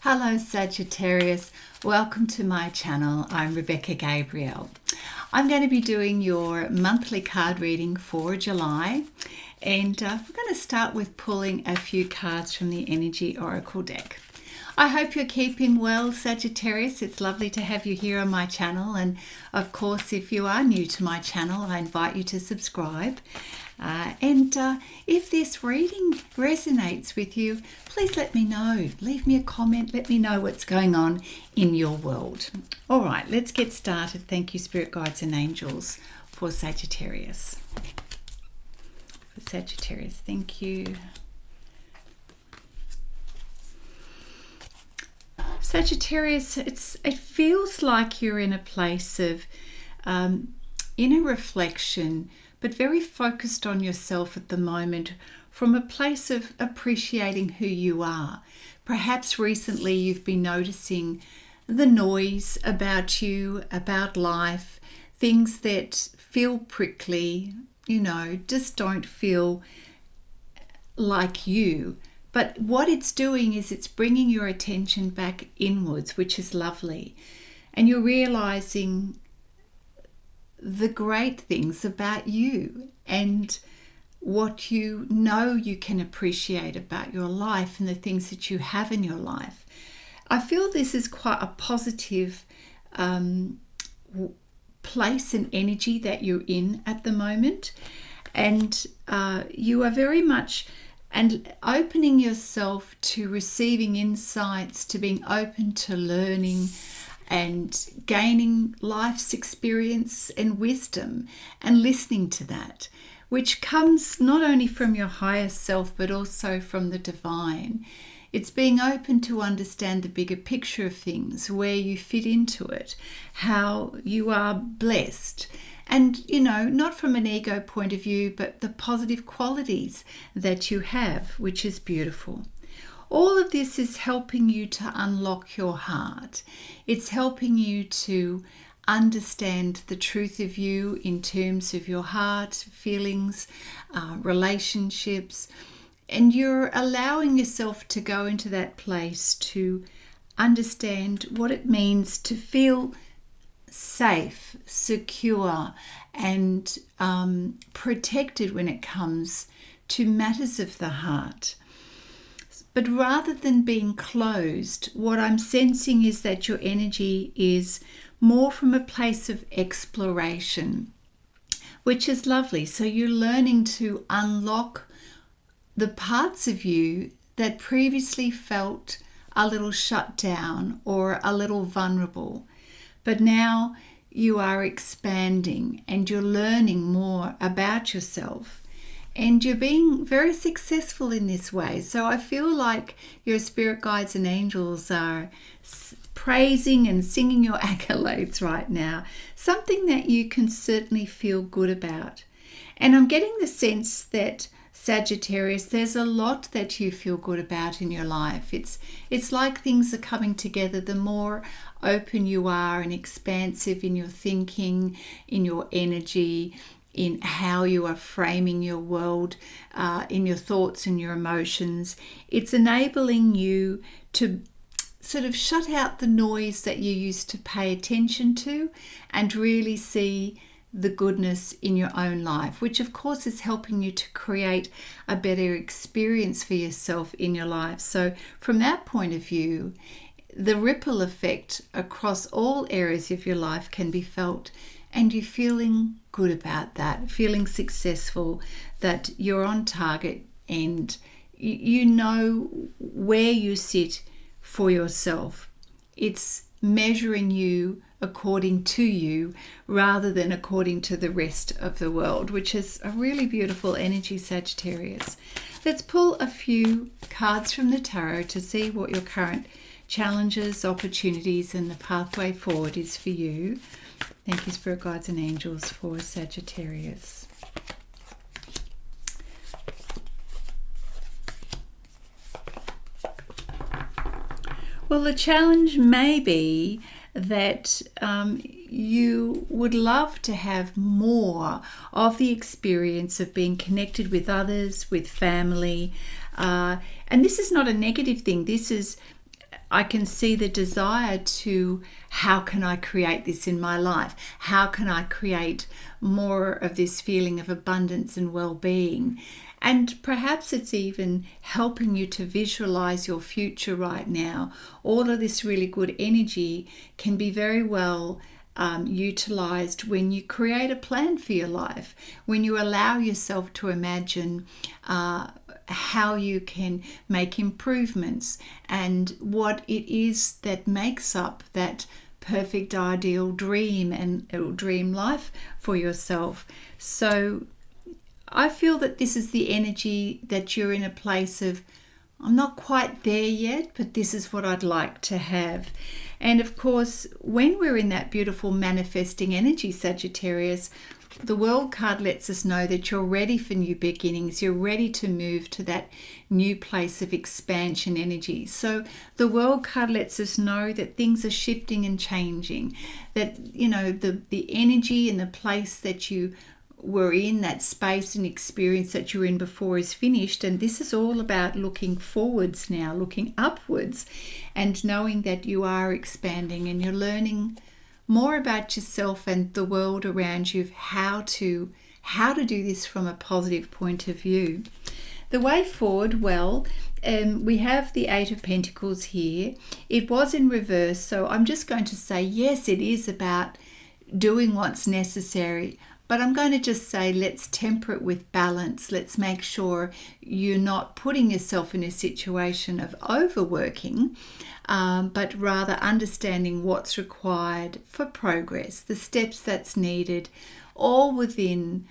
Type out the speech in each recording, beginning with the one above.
Hello Sagittarius, welcome to my channel. I'm Rebecca Gabriel. I'm going to be doing your monthly card reading for July, and we're going to start with pulling a few cards from the Energy Oracle deck. I hope you're keeping well, Sagittarius. It's lovely to have you here on my channel, and of course if you are new to my channel I invite you to subscribe. If this reading resonates with you, please let me know. Leave me a comment. Let me know what's going on in your world. All right, let's get started. Thank you, Spirit Guides and Angels, for Sagittarius. For Sagittarius, thank you. Sagittarius, it feels like you're in a place of inner reflection, but very focused on yourself at the moment from a place of appreciating who you are. Perhaps recently you've been noticing the noise about you, about life, things that feel prickly, just don't feel like you. But what it's doing is it's bringing your attention back inwards, which is lovely. And you're realizing the great things about you and what you know you can appreciate about your life and the things that you have in your life. I feel this is quite a positive place and energy that you're in at the moment, and you are very much opening yourself to receiving insights, to being open to learning and gaining life's experience and wisdom and listening to that, which comes not only from your higher self but also from the divine. It's being open to understand the bigger picture of things, where you fit into it, how you are blessed, and not from an ego point of view, but the positive qualities that you have, which is beautiful. All of this is helping you to unlock your heart. It's helping you to understand the truth of you in terms of your heart, feelings, relationships, and you're allowing yourself to go into that place to understand what it means to feel safe, secure, and protected when it comes to matters of the heart. But rather than being closed, what I'm sensing is that your energy is more from a place of exploration, which is lovely. So you're learning to unlock the parts of you that previously felt a little shut down or a little vulnerable. But now you are expanding and you're learning more about yourself. And you're being very successful in this way. So I feel like your spirit guides and angels are praising and singing your accolades right now. Something that you can certainly feel good about. And I'm getting the sense that, Sagittarius, there's a lot that you feel good about in your life. It's like things are coming together. The more open you are and expansive in your thinking, in your energy, in how you are framing your world, in your thoughts and your emotions, it's enabling you to sort of shut out the noise that you used to pay attention to and really see the goodness in your own life, which of course is helping you to create a better experience for yourself in your life. So from that point of view, the ripple effect across all areas of your life can be felt, and you're feeling good about that, feeling successful, that you're on target, and you know where you sit for yourself. It's measuring you according to you rather than according to the rest of the world, which is a really beautiful energy, Sagittarius. Let's pull a few cards from the tarot to see what your current challenges, opportunities, and the pathway forward is for you. Thank you, Spirit Guides and Angels, for Sagittarius. Well, the challenge may be that you would love to have more of the experience of being connected with others, with family. And this is not a negative thing. This is I can see the desire to, how can I create this in my life? How can I create more of this feeling of abundance and well-being? And perhaps it's even helping you to visualize your future right now. All of this really good energy can be very well utilized when you create a plan for your life, when you allow yourself to imagine how you can make improvements and what it is that makes up that perfect ideal dream and dream life for yourself. So I feel that this is the energy that you're in a place of, I'm not quite there yet, but this is what I'd like to have. And of course, when we're in that beautiful manifesting energy, Sagittarius, the World card lets us know that you're ready for new beginnings. You're ready to move to that new place of expansion energy. So the World card lets us know that things are shifting and changing, that, you know, the energy and the place that you were in, that space and experience that you were in before, is finished. And this is all about looking forwards now, looking upwards, and knowing that you are expanding and you're learning more about yourself and the world around you, how to do this from a positive point of view. The way forward, well, we have the Eight of Pentacles here. It was in reverse, so I'm just going to say, yes, it is about doing what's necessary. But I'm going to just say, let's temper it with balance. Let's make sure you're not putting yourself in a situation of overworking, but rather understanding what's required for progress, the steps that's needed, all within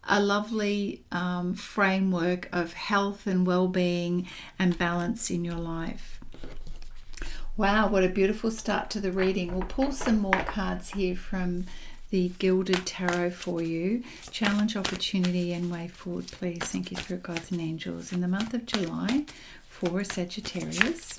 a lovely framework of health and well-being and balance in your life. Wow, what a beautiful start to the reading. We'll pull some more cards here from the Gilded Tarot for you. Challenge, opportunity, and way forward, please. Thank you, Spirit Guides and Angels, in the month of July for Sagittarius.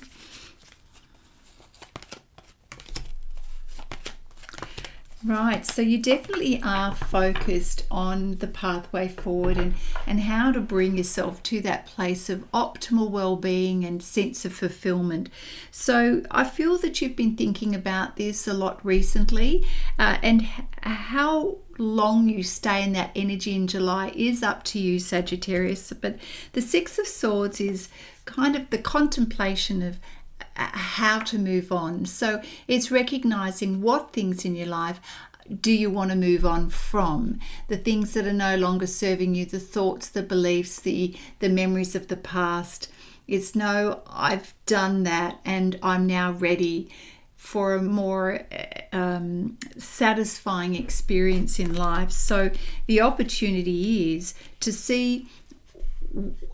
Right, so you definitely are focused on the pathway forward and how to bring yourself to that place of optimal well-being and sense of fulfillment. So I feel that you've been thinking about this a lot recently, and how long you stay in that energy in July is up to you, Sagittarius. But the Six of Swords is kind of the contemplation of how to move on. So it's recognizing what things in your life do you want to move on from, the things that are no longer serving you, the thoughts, the beliefs, the memories of the past. It's no, I've done that and I'm now ready for a more satisfying experience in life. So the opportunity is to see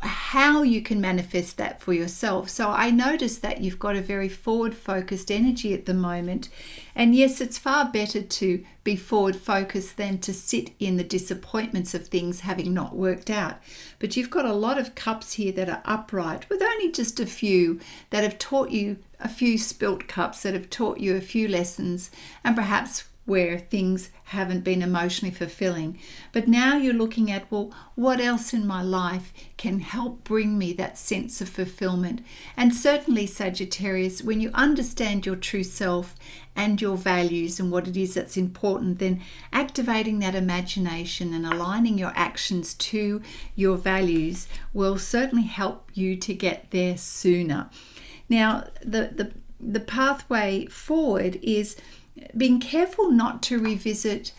how you can manifest that for yourself. So I noticed that you've got a very forward focused energy at the moment, and yes, it's far better to be forward focused than to sit in the disappointments of things having not worked out. But you've got a lot of cups here that are upright, with only just a few that have taught you, a few spilt cups that have taught you a few lessons, and perhaps where things haven't been emotionally fulfilling. But now you're looking at, well, what else in my life can help bring me that sense of fulfillment? And certainly, Sagittarius, when you understand your true self and your values and what it is that's important, then activating that imagination and aligning your actions to your values will certainly help you to get there sooner. Now, the pathway forward is being careful not to revisit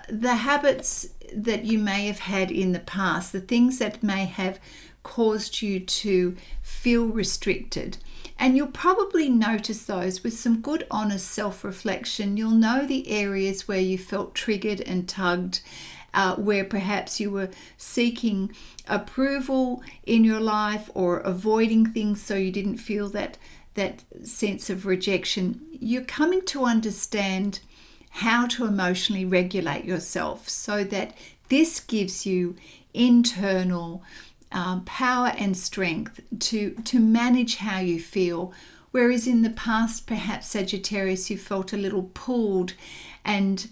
the habits that you may have had in the past, the things that may have caused you to feel restricted. And you'll probably notice those with some good, honest self-reflection. You'll know the areas where you felt triggered and tugged, where perhaps you were seeking approval in your life or avoiding things so you didn't feel that sense of rejection. You're coming to understand how to emotionally regulate yourself so that this gives you internal power and strength to manage how you feel. Whereas in the past, perhaps, Sagittarius, you felt a little pulled and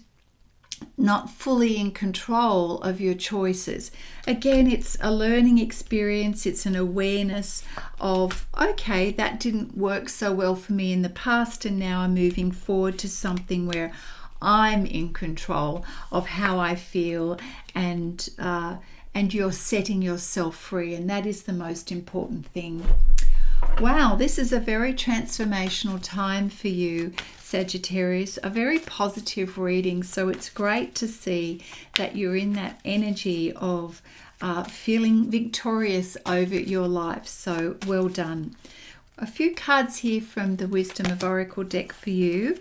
not fully in control of your choices. Again, it's a learning experience. It's an awareness of, okay, that didn't work so well for me in the past, and now I'm moving forward to something where I'm in control of how I feel, and you're setting yourself free, and that is the most important thing. Wow, this is a very transformational time for you, Sagittarius, a very positive reading. So it's great to see that you're in that energy of feeling victorious over your life. So well done. A few cards here from the Wisdom of Oracle deck for you.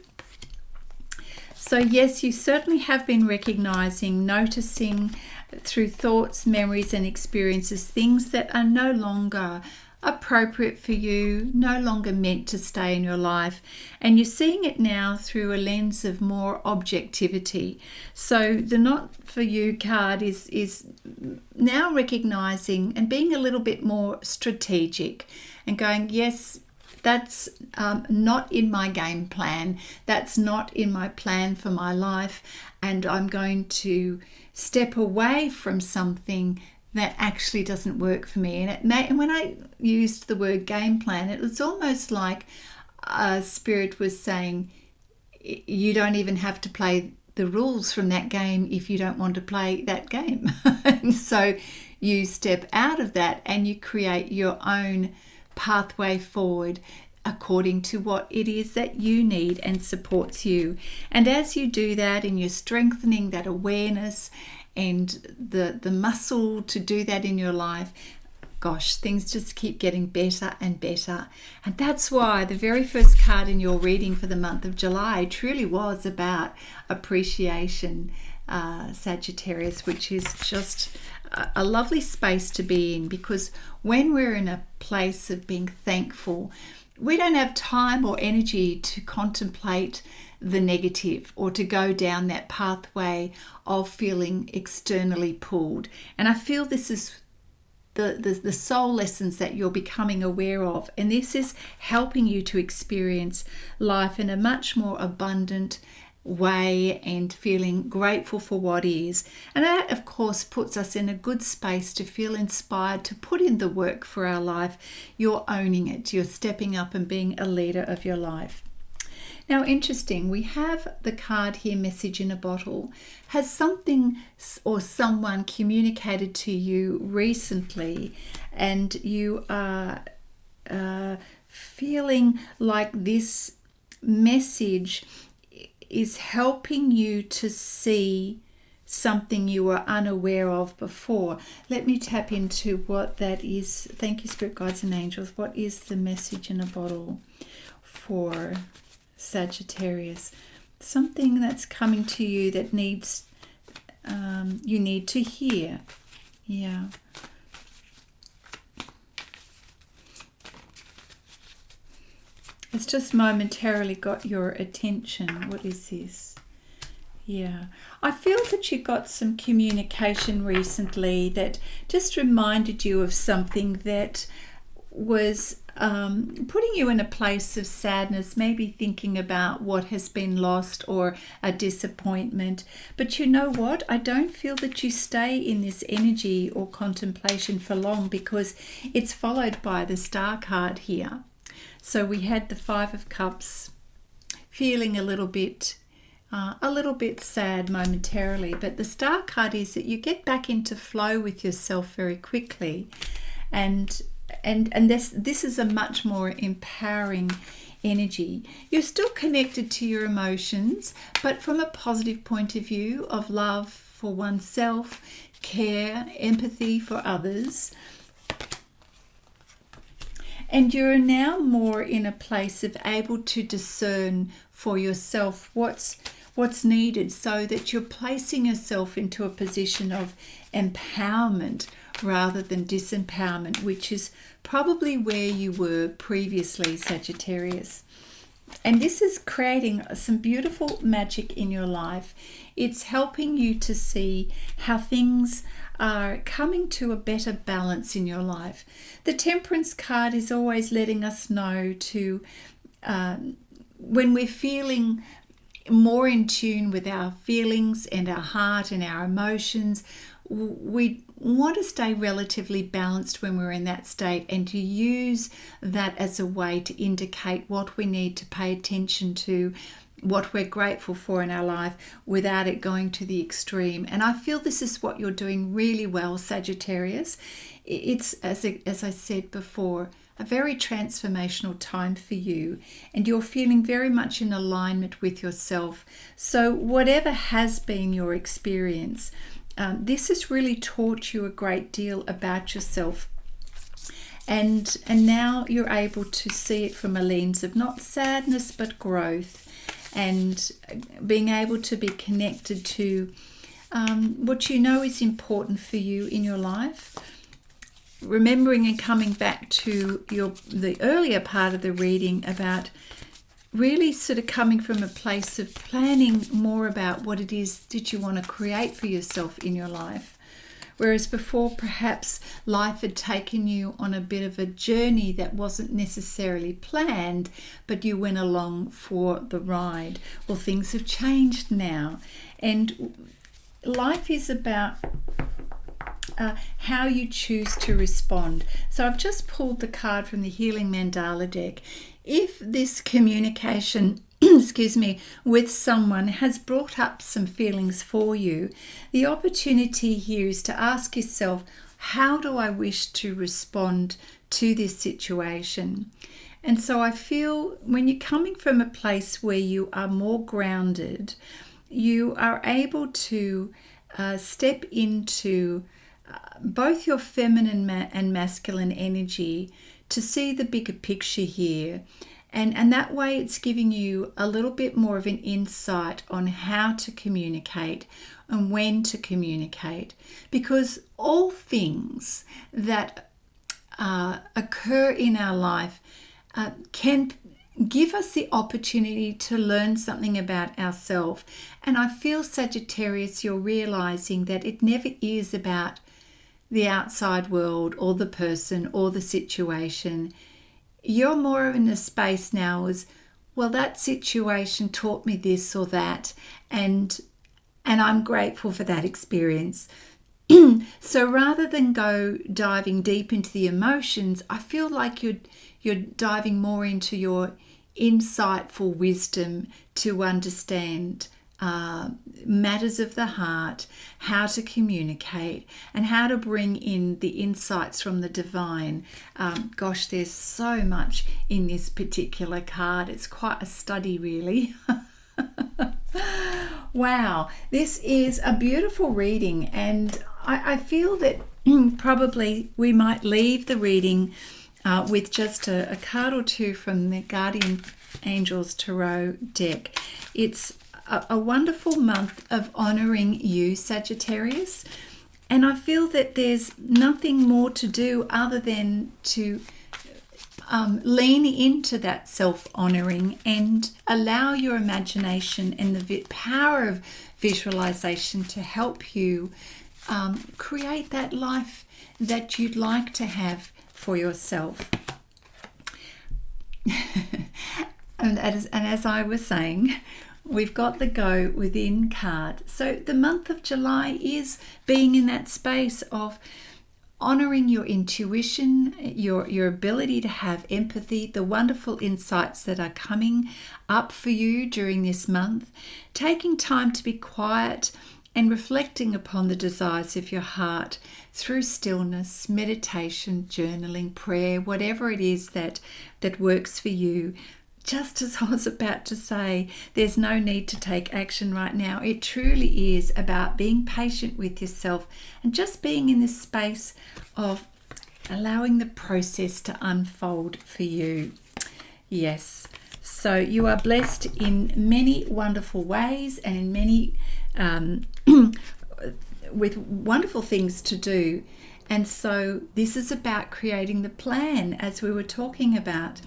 So yes, you certainly have been recognizing, noticing through thoughts, memories and experiences things that are no longer appropriate for you, no longer meant to stay in your life, and you're seeing it now through a lens of more objectivity. So the Not For You card is now recognizing and being a little bit more strategic and going, yes, that's not in my game plan, that's not in my plan for my life, and I'm going to step away from something that actually doesn't work for me. And when I used the word game plan, it was almost like Spirit was saying, you don't even have to play the rules from that game if you don't want to play that game. And so you step out of that and you create your own pathway forward according to what it is that you need and supports you. And as you do that, and you're strengthening that awareness and the muscle to do that in your life, gosh, things just keep getting better and better. And that's why the very first card in your reading for the month of July truly was about appreciation, Sagittarius, which is just a lovely space to be in, because when we're in a place of being thankful, we don't have time or energy to contemplate the negative or to go down that pathway of feeling externally pulled. And I feel this is the soul lessons that you're becoming aware of, and this is helping you to experience life in a much more abundant way and feeling grateful for what is. And that, of course, puts us in a good space to feel inspired to put in the work for our life. You're owning it. You're stepping up and being a leader of your life. Now, interesting, we have the card here, Message in a Bottle. Has something or someone communicated to you recently, and you are feeling like this message is helping you to see something you were unaware of before? Let me tap into what that is. Thank you, Spirit Guides and Angels. What is the message in a bottle for Sagittarius? Something that's coming to you that needs you need to hear. Yeah. It's just momentarily got your attention. What is this? Yeah. I feel that you got some communication recently that just reminded you of something that was putting you in a place of sadness, maybe thinking about what has been lost or a disappointment. But you know what? I don't feel that you stay in this energy or contemplation for long, because it's followed by the Star card here. So we had the Five of Cups, feeling a little bit sad momentarily, but the Star card is that you get back into flow with yourself very quickly, and this is a much more empowering energy. You're still connected to your emotions, but from a positive point of view of love for oneself, care, empathy for others. And you're now more in a place of able to discern for yourself what's needed, so that you're placing yourself into a position of empowerment rather than disempowerment, which is probably where you were previously, Sagittarius. And this is creating some beautiful magic in your life. It's helping you to see how things are coming to a better balance in your life. The Temperance card is always letting us know to when we're feeling more in tune with our feelings and our heart and our emotions. We want to stay relatively balanced when we're in that state, and to use that as a way to indicate what we need to pay attention to, what we're grateful for in our life, without it going to the extreme. And I feel this is what you're doing really well, Sagittarius. It's, as I said before, a very transformational time for you, and you're feeling very much in alignment with yourself. So whatever has been your experience, this has really taught you a great deal about yourself. And now you're able to see it from a lens of not sadness but growth, and being able to be connected to what you know is important for you in your life. Remembering and coming back to the earlier part of the reading about really sort of coming from a place of planning more about what it is that you want to create for yourself in your life. Whereas before, perhaps life had taken you on a bit of a journey that wasn't necessarily planned, but you went along for the ride. Well, things have changed now, and life is about how you choose to respond. So I've just pulled the card from the Healing Mandala deck. If this communication with someone has brought up some feelings for you, the opportunity here is to ask yourself, how do I wish to respond to this situation? And so I feel when you're coming from a place where you are more grounded, you are able to step into both your feminine and masculine energy to see the bigger picture here. And that way it's giving you a little bit more of an insight on how to communicate and when to communicate. Because all things that occur in our life can give us the opportunity to learn something about ourselves. And I feel, Sagittarius, you're realizing that it never is about the outside world or the person or the situation. You're more in a space now as, well, that situation taught me this or that, and I'm grateful for that experience. So rather than go diving deep into the emotions, I feel like you're diving more into your insightful wisdom to understand matters of the heart, how to communicate, and how to bring in the insights from the divine. Gosh, there's so much in this particular card. It's quite a study, really. Wow, this is a beautiful reading, and I feel that probably we might leave the reading with just a card or two from the Guardian Angels Tarot deck. It's a wonderful month of honouring you, Sagittarius, and I feel that there's nothing more to do other than to lean into that self-honouring and allow your imagination and the power of visualization to help you create that life that you'd like to have for yourself. And as I was saying, we've got the Go Within card. So the month of July is being in that space of honouring your intuition, your ability to have empathy, the wonderful insights that are coming up for you during this month, taking time to be quiet and reflecting upon the desires of your heart through stillness, meditation, journaling, prayer, whatever it is that works for you. Just as I was about to say, there's no need to take action right now. It truly is about being patient with yourself and just being in this space of allowing the process to unfold for you. Yes, so you are blessed in many wonderful ways and in many with wonderful things to do. And so this is about creating the plan, as we were talking about.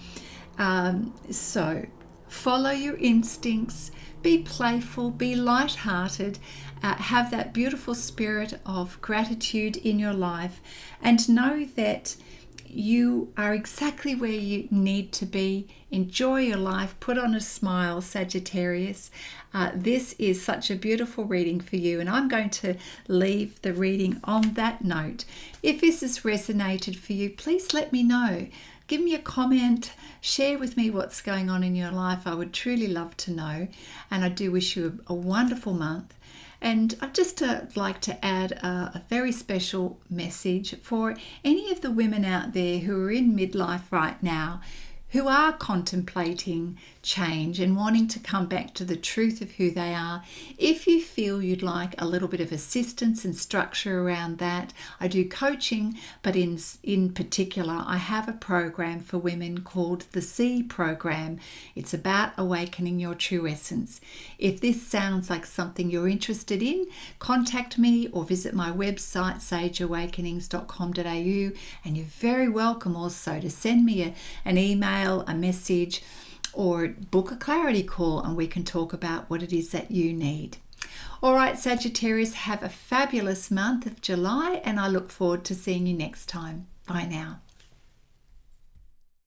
So follow your instincts, be playful, be light-hearted, have that beautiful spirit of gratitude in your life, and know that you are exactly where you need to be. Enjoy your life. Put on a smile, Sagittarius. This is such a beautiful reading for you, and I'm going to leave the reading on that note. If this has resonated for you, please let me know. Give me a comment, share with me what's going on in your life. I would truly love to know. And I do wish you a wonderful month. And I'd just like to add a very special message for any of the women out there who are in midlife right now, who are contemplating change and wanting to come back to the truth of who they are. If you feel you'd like a little bit of assistance and structure around that, I do coaching, but in particular, I have a program for women called the C program. It's about awakening your true essence. If this sounds like something you're interested in, contact me or visit my website, sageawakenings.com.au, and you're very welcome also to send me an email, a message, or book a clarity call, and we can talk about what it is that you need. All right, Sagittarius, have a fabulous month of July, and I look forward to seeing you next time. Bye now.